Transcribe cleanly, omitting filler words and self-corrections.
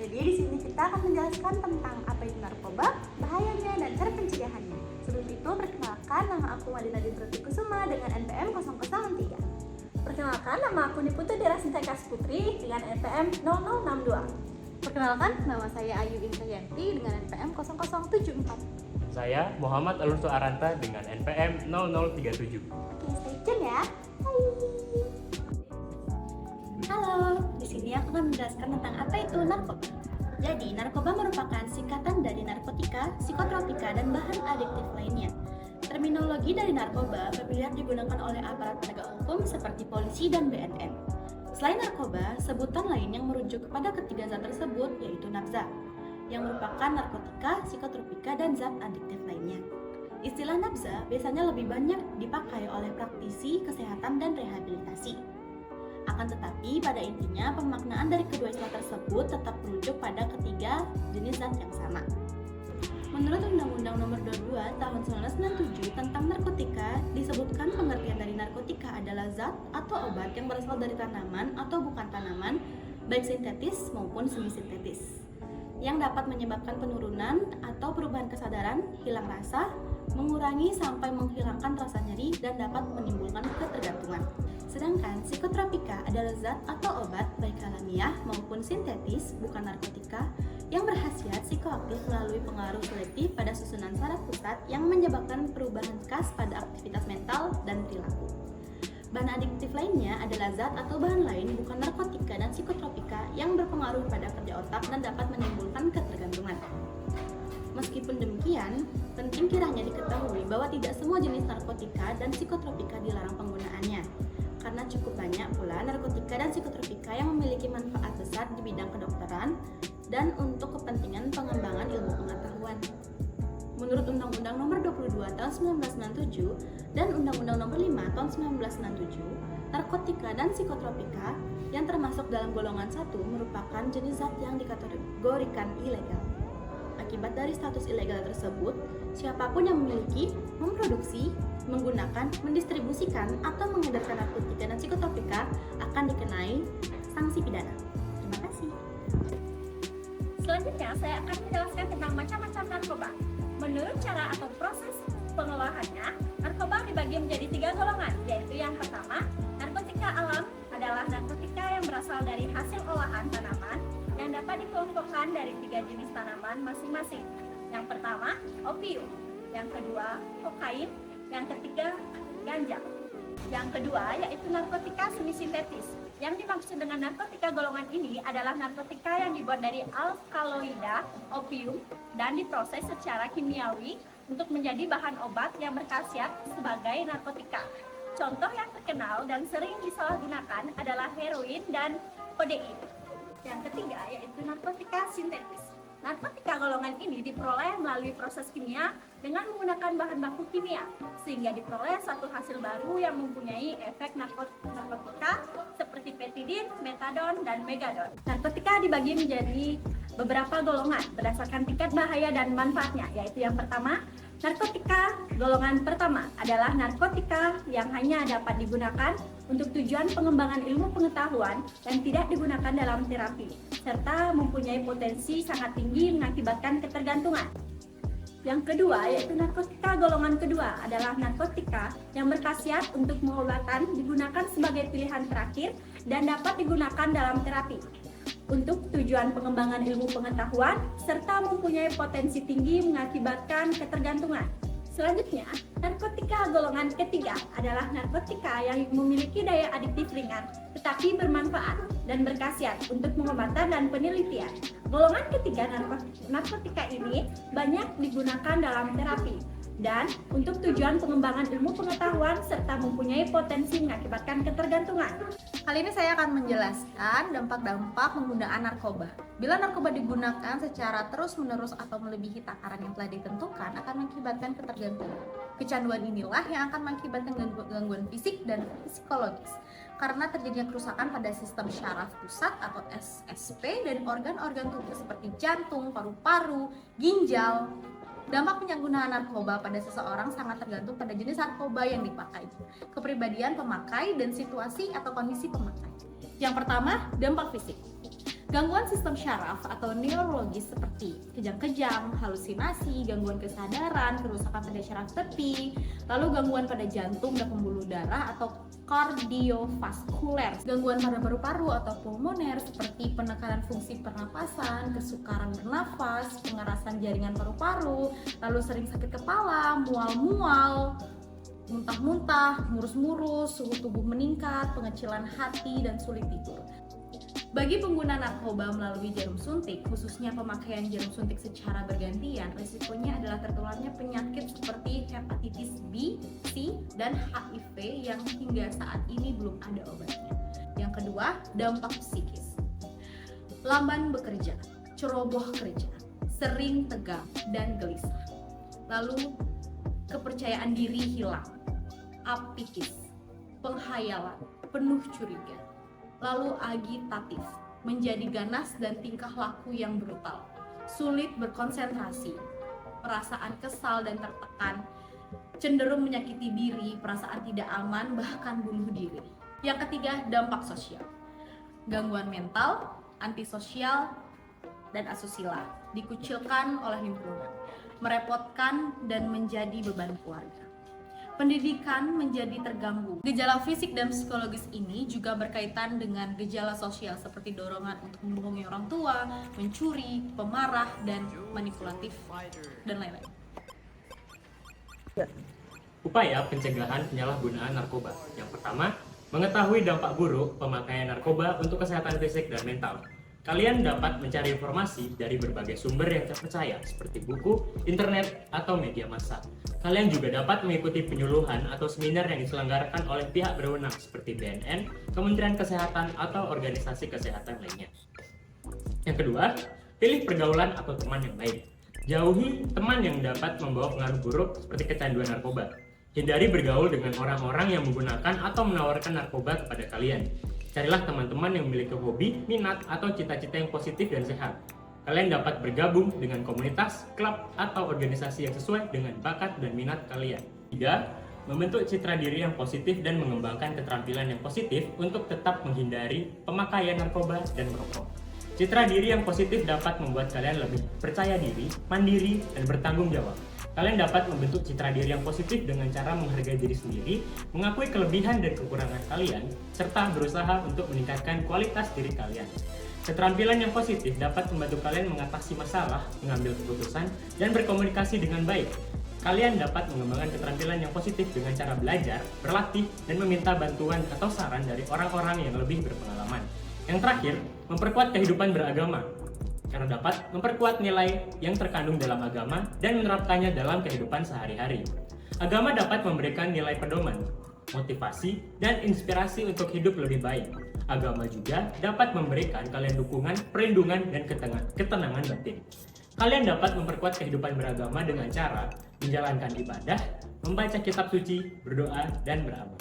Jadi di sini kita akan menjelaskan tentang apa itu narkoba, bahayanya, dan cara pencegahannya. Sebelum itu, perkenalkan, nama aku Madina Dinruti Kusuma dengan NPM 003. Perkenalkan, nama aku Niputu Dera Sintekas Putri dengan NPM 0062. Perkenalkan, nama saya Ayu Indrayanti dengan NPM 0074. Saya Muhammad Alurso Aranta dengan NPM 0037. Oke, stay tune ya. Hai. Halo, di sini aku akan menjelaskan tentang apa itu narkoba. Jadi, narkoba merupakan singkatan dari narkotika, psikotropika, dan bahan adiktif lainnya. Terminologi dari narkoba familiar digunakan oleh aparat penegak hukum seperti polisi dan BNN. Selain narkoba, sebutan lain yang merujuk kepada ketiga zat tersebut yaitu nafza, yang merupakan narkotika, psikotropika, dan zat adiktif lainnya. Istilah nafza biasanya lebih banyak dipakai oleh praktisi kesehatan dan rehabilitasi. Akan tetapi, pada intinya pemaknaan dari kedua istilah tersebut tetap merujuk pada ketiga jenis zat yang sama. Menurut Undang-Undang Nomor 22 Tahun 1997 tentang narkotika, disebutkan pengertian dari narkotika adalah zat atau obat yang berasal dari tanaman atau bukan tanaman, baik sintetis maupun semi-sintetis, yang dapat menyebabkan penurunan atau perubahan kesadaran, hilang rasa, mengurangi sampai menghilangkan rasa nyeri, dan dapat menimbulkan ketergantungan. Sedangkan psikotropika adalah zat atau obat baik alamiah maupun sintetis, bukan narkotika, yang berkhasiat psikoaktif melalui pengaruh selektif pada susunan saraf pusat yang menyebabkan perubahan khas pada aktivitas mental dan perilaku. Bahan adiktif lainnya adalah zat atau bahan lain bukan narkotika dan psikotropika yang berpengaruh pada kerja otak dan dapat menimbulkan ketergantungan. Meskipun demikian, penting kiranya diketahui bahwa tidak semua jenis narkotika dan psikotropika dilarang penggunaannya, karena cukup banyak pula narkotika dan psikotropika yang memiliki manfaat besar di bidang kedokteran dan untuk kepentingan pengembangan ilmu pengetahuan. Menurut Undang-Undang Nomor 22 Tahun 1997 dan Undang-Undang Nomor 5 Tahun 1997, narkotika dan psikotropika yang termasuk dalam golongan 1 merupakan jenis zat yang dikategorikan ilegal. Akibat dari status ilegal tersebut, siapapun yang memiliki, memproduksi, menggunakan, mendistribusikan, atau mengedarkan narkotika dan psikotropika akan dikenai sanksi pidana. Terima kasih. Selanjutnya, saya akan menjelaskan tentang macam-macam narkoba. Menurut cara atau proses pengolahannya, narkoba dibagi menjadi 3 golongan, yaitu yang pertama, narkotika alam adalah narkotika yang berasal dari hasil olahan tanaman yang dapat dikelompokkan dari 3 jenis tanaman masing-masing. Yang pertama, opium. Yang kedua, kokain. Yang ketiga, ganja. Yang kedua, yaitu narkotika semi-sintetis. Yang dimaksud dengan narkotika golongan ini adalah narkotika yang dibuat dari alkaloida, opium, dan diproses secara kimiawi untuk menjadi bahan obat yang berkhasiat sebagai narkotika. Contoh yang terkenal dan sering disalahgunakan adalah heroin dan kodein. Yang ketiga, yaitu narkotika sintetis. Narkotika golongan ini diperoleh melalui proses kimia dengan menggunakan bahan baku kimia, sehingga diperoleh satu hasil baru yang mempunyai efek narkotika seperti petidin, metadon, dan megadon. Narkotika dibagi menjadi beberapa golongan berdasarkan tingkat bahaya dan manfaatnya, yaitu yang pertama, narkotika golongan pertama adalah narkotika yang hanya dapat digunakan untuk tujuan pengembangan ilmu pengetahuan dan tidak digunakan dalam terapi, serta mempunyai potensi sangat tinggi mengakibatkan ketergantungan. Yang kedua, yaitu narkotika golongan kedua adalah narkotika yang berkhasiat untuk pengobatan, digunakan sebagai pilihan terakhir dan dapat digunakan dalam terapi untuk tujuan pengembangan ilmu pengetahuan serta mempunyai potensi tinggi mengakibatkan ketergantungan. Selanjutnya, narkotika golongan ketiga adalah narkotika yang memiliki daya adiktif ringan tetapi bermanfaat dan berkhasiat untuk pengobatan dan penelitian. Golongan ketiga narkotika ini banyak digunakan dalam terapi dan untuk tujuan pengembangan ilmu pengetahuan serta mempunyai potensi mengakibatkan ketergantungan. Kali ini saya akan menjelaskan dampak-dampak penggunaan narkoba. Bila narkoba digunakan secara terus-menerus atau melebihi takaran yang telah ditentukan akan mengakibatkan ketergantungan. Kecanduan inilah yang akan mengakibatkan gangguan fisik dan psikologis karena terjadinya kerusakan pada sistem syaraf pusat atau SSP dan organ-organ tubuh seperti jantung, paru-paru, ginjal. Dampak penyalahgunaan narkoba pada seseorang sangat tergantung pada jenis narkoba yang dipakai, kepribadian pemakai, dan situasi atau kondisi pemakai. Yang pertama, dampak fisik. Gangguan sistem syaraf atau neurologis seperti kejang-kejang, halusinasi, gangguan kesadaran, kerusakan pada syaraf tepi, lalu gangguan pada jantung dan pembuluh darah atau kardiovaskuler, gangguan pada paru-paru atau pulmoner seperti penekanan fungsi pernapasan, kesukaran bernafas, pengerasan jaringan paru-paru, lalu sering sakit kepala, mual-mual, muntah-muntah, murus-murus, suhu tubuh meningkat, pengecilan hati, dan sulit tidur. Bagi pengguna narkoba melalui jarum suntik, khususnya pemakaian jarum suntik secara bergantian, risikonya adalah tertularnya penyakit seperti hepatitis B, C, dan HIV yang hingga saat ini belum ada obatnya. Yang kedua, dampak psikis. Lamban bekerja, ceroboh kerja, sering tegang dan gelisah. Lalu, kepercayaan diri hilang, apatis, penghayalan, penuh curiga. Lalu agitatif, menjadi ganas dan tingkah laku yang brutal, sulit berkonsentrasi, perasaan kesal dan tertekan, cenderung menyakiti diri, perasaan tidak aman, bahkan bunuh diri. Yang ketiga, dampak sosial. Gangguan mental, antisosial, dan asusila, dikucilkan oleh lingkungan, merepotkan dan menjadi beban keluarga. Pendidikan menjadi terganggu. Gejala fisik dan psikologis ini juga berkaitan dengan gejala sosial seperti dorongan untuk membohongi orang tua, mencuri, pemarah, dan manipulatif, dan lain-lain. Upaya pencegahan penyalahgunaan narkoba. Yang pertama, mengetahui dampak buruk pemakaian narkoba untuk kesehatan fisik dan mental. Kalian dapat mencari informasi dari berbagai sumber yang terpercaya seperti buku, internet, atau media massa. Kalian juga dapat mengikuti penyuluhan atau seminar yang diselenggarakan oleh pihak berwenang seperti BNN, Kementerian Kesehatan, atau organisasi kesehatan lainnya. Yang kedua, pilih pergaulan atau teman yang baik. Jauhi teman yang dapat membawa pengaruh buruk seperti kecanduan narkoba. Hindari bergaul dengan orang-orang yang menggunakan atau menawarkan narkoba kepada kalian. Carilah teman-teman yang memiliki hobi, minat, atau cita-cita yang positif dan sehat. Kalian dapat bergabung dengan komunitas, klub, atau organisasi yang sesuai dengan bakat dan minat kalian. 3. Membentuk citra diri yang positif dan mengembangkan keterampilan yang positif untuk tetap menghindari pemakaian narkoba dan merokok. Citra diri yang positif dapat membuat kalian lebih percaya diri, mandiri, dan bertanggung jawab. Kalian dapat membentuk citra diri yang positif dengan cara menghargai diri sendiri, mengakui kelebihan dan kekurangan kalian, serta berusaha untuk meningkatkan kualitas diri kalian. Keterampilan yang positif dapat membantu kalian mengatasi masalah, mengambil keputusan, dan berkomunikasi dengan baik. Kalian dapat mengembangkan keterampilan yang positif dengan cara belajar, berlatih, dan meminta bantuan atau saran dari orang-orang yang lebih berpengalaman. Yang terakhir, memperkuat kehidupan beragama, karena dapat memperkuat nilai yang terkandung dalam agama dan menerapkannya dalam kehidupan sehari-hari. Agama dapat memberikan nilai pedoman, motivasi, dan inspirasi untuk hidup lebih baik. Agama juga dapat memberikan kalian dukungan, perlindungan, dan ketenangan batin. Kalian dapat memperkuat kehidupan beragama dengan cara menjalankan ibadah, membaca kitab suci, berdoa, dan beramal.